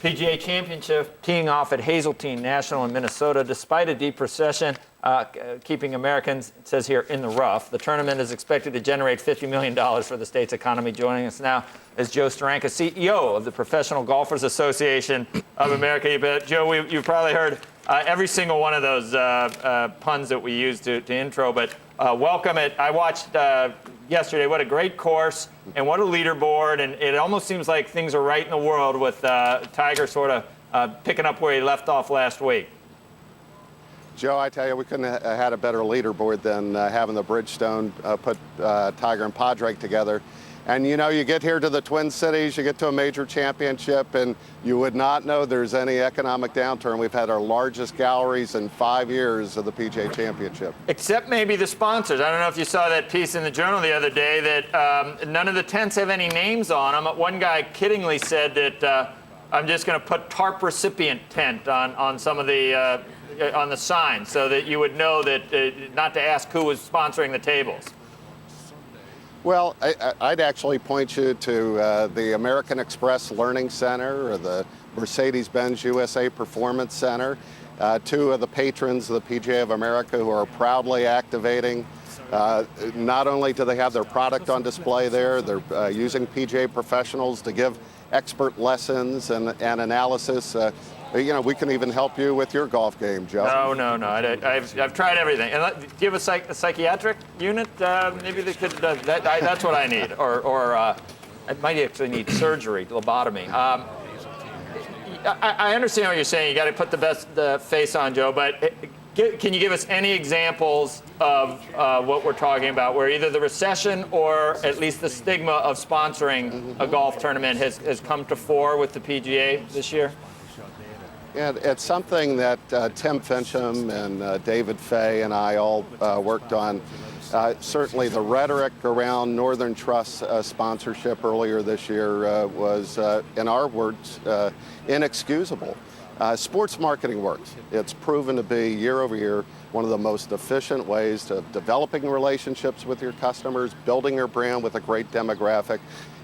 PGA Championship teeing off at Hazeltine National in Minnesota. Despite a deep recession, keeping Americans, it says here, in the rough. The tournament is expected to generate $50 million for the state's economy. Joining us now is Joe Steranka, CEO of the Professional Golfers Association of America. Joe, you've probably heard every single one of those puns that we use to intro, but welcome it. I watched yesterday. What a great course and what a leaderboard, and it almost seems like things are right in the world with Tiger sort of picking up where he left off last week. Joe, I tell you, we couldn't have had a better leaderboard than having the Bridgestone put Tiger and Padraig together. And you know, you get here to the Twin Cities, you get to a major championship, and you would not know there's any economic downturn. We've had our largest galleries in 5 years of the PGA Championship. Except maybe the sponsors. I don't know if you saw that piece in the Journal the other day that none of the tents have any names on them. One guy kiddingly said that I'm just going to put tarp recipient tent on some of the on the sign so that you would know that not to ask who was sponsoring the tables. Well, I'd actually point you to the American Express Learning Center or the Mercedes-Benz USA Performance Center, two of the patrons of the PGA of America who are proudly activating. Not only do they have their product on display there, they're using PGA professionals to give expert lessons and analysis. You know, we can even help you with your golf game, Joe. No. I've tried everything. And do you have a psychiatric unit? Maybe they could. That's what I need. Or I might actually need surgery, lobotomy. I understand what you're saying. You got to put the face on, Joe. But can you give us any examples of what we're talking about, where either the recession or at least the stigma of sponsoring a golf tournament has come to fore with the PGA this year? Yeah, it's something that Tim Fincham and David Fay and I all worked on. Certainly the rhetoric around Northern Trust sponsorship earlier this year was, in our words, inexcusable. Sports marketing works. It's proven to be, year over year, one of the most efficient ways of developing relationships with your customers, building your brand with a great demographic.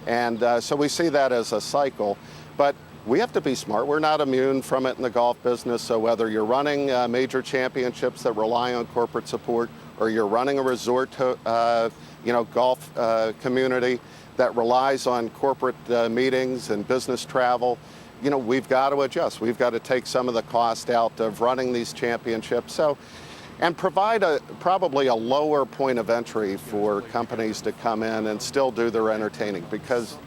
And so we see that as a cycle. But we have to be smart. We're not immune from it in the golf business. So whether you're running major championships that rely on corporate support, or you're running a resort golf community that relies on corporate meetings and business travel, you know, we've got to adjust. We've got to take some of the cost out of running these championships. And provide probably a lower point of entry for companies to come in and still do their entertaining, because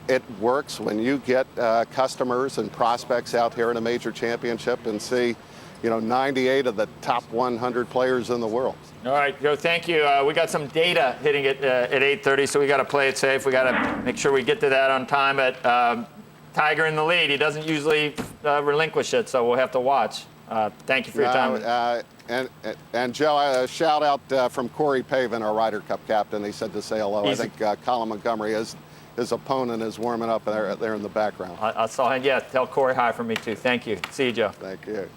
it works when you get customers and prospects out here in a major championship and see, you know, 98 of the top 100 players in the world. All right, Joe, thank you. We got some data hitting it at 8:30, so we got to play it safe. We got to make sure we get to that on time. But Tiger in the lead. He doesn't usually relinquish it, so we'll have to watch. Thank you for your time. And Joe, a shout out from Corey Pavin, our Ryder Cup captain. He said to say hello. Easy. I think Colin Montgomery his opponent is warming up there in the background. I saw him. Yeah, tell Corey hi from me too. Thank you. See you, Joe. Thank you.